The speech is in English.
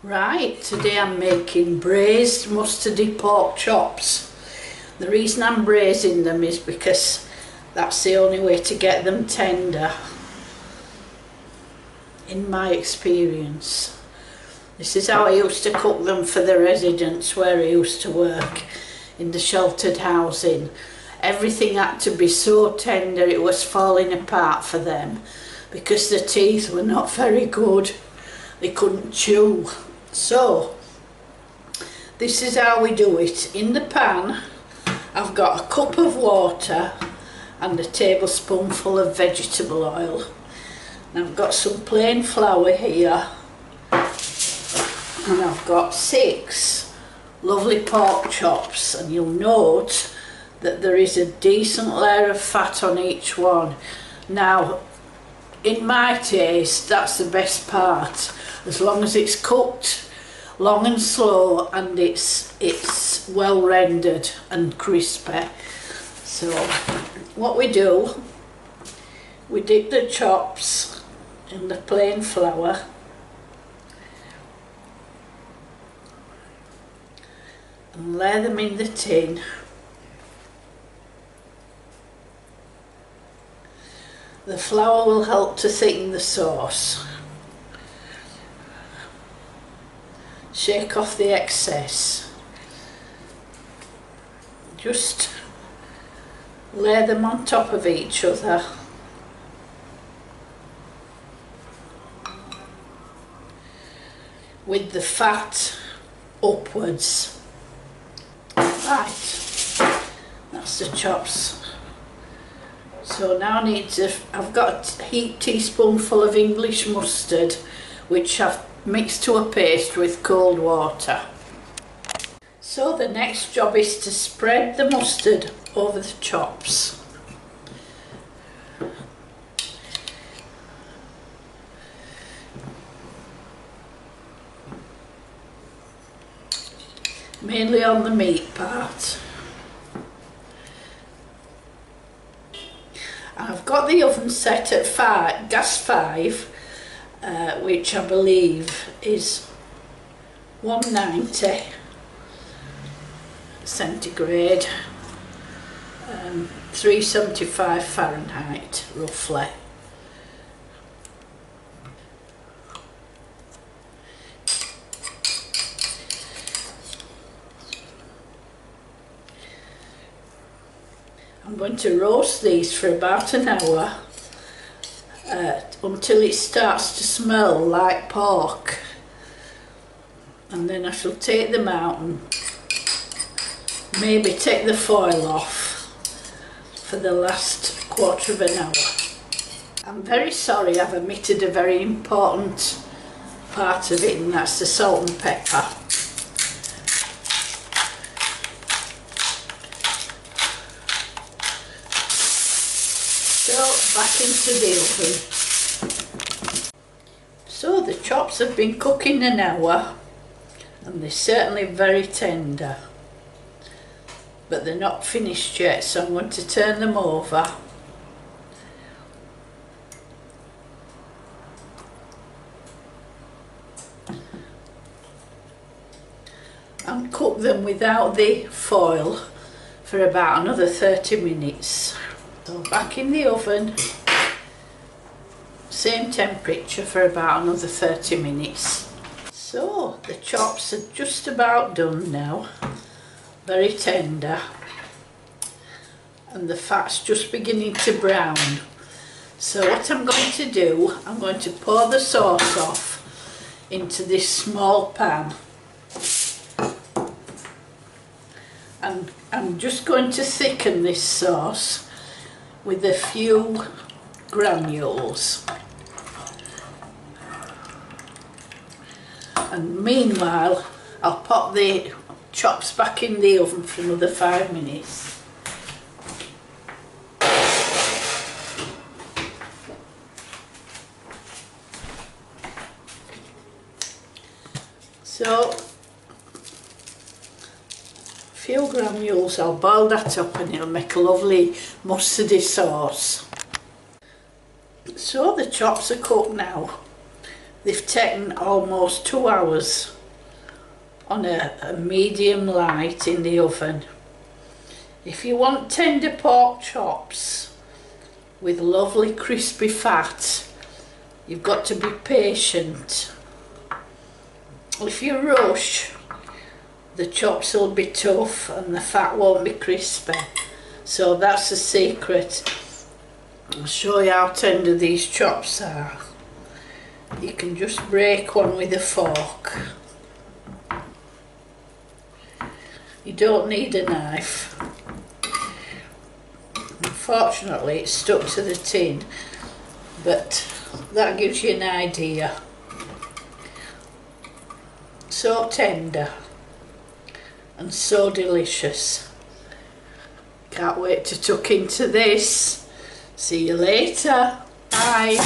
Right, today I'm making braised mustardy pork chops. The reason I'm braising them is because that's the only way to get them tender, in my experience. This is how I used to cook them for the residents where I used to work, in the sheltered housing. Everything had to be so tender it was falling apart for them because the teeth were not very good. They couldn't chew. So this is how we do it. In the pan I've got a cup of water and a tablespoonful of vegetable oil. And I've got some plain flour here, and I've got 6 lovely pork chops, and you'll note that there is a decent layer of fat on each one. Now, in my taste, that's the best part, as long as it's cooked long and slow and it's well rendered and crispy. So what we do, we dip the chops in the plain flour and lay them in the tin. The flour will help to thicken the sauce. Shake off the excess. Just lay them on top of each other. With the fat upwards. Right, that's the chops. So now I've got a heaped teaspoonful of English mustard, which I've mixed to a paste with cold water. So the next job is to spread the mustard over the chops. Mainly on the meat part. I've got the oven set at gas 5, which I believe is 190 centigrade, 375 Fahrenheit roughly. I'm going to roast these for about an hour until it starts to smell like pork, and then I shall take them out and maybe take the foil off for the last quarter of an hour. I'm very sorry, I've omitted a very important part of it, and that's the salt and pepper. Back into the oven. So the chops have been cooking an hour and they're certainly very tender, but they're not finished yet, so I'm going to turn them over. And cook them without the foil for about another 30 minutes. So back in the oven, same temperature for about another 30 minutes. So the chops are just about done now, very tender, and the fat's just beginning to brown. So what I'm going to do, I'm going to pour the sauce off into this small pan, and I'm just going to thicken this sauce with a few granules. And meanwhile, I'll pop the chops back in the oven for another 5 minutes. So, few granules, I'll boil that up and it'll make a lovely mustardy sauce. So the chops are cooked now They've taken almost 2 hours on a medium light in the oven. If you want tender pork chops with lovely crispy fat, you've got to be patient. If you rush, the chops will be tough and the fat won't be crispy. So that's the secret. I'll show you how tender these chops are. You can just break one with a fork. You don't need a knife. Unfortunately, it's stuck to the tin, but that gives you an idea. So tender and so delicious. Can't wait to tuck into this. See you later. Bye.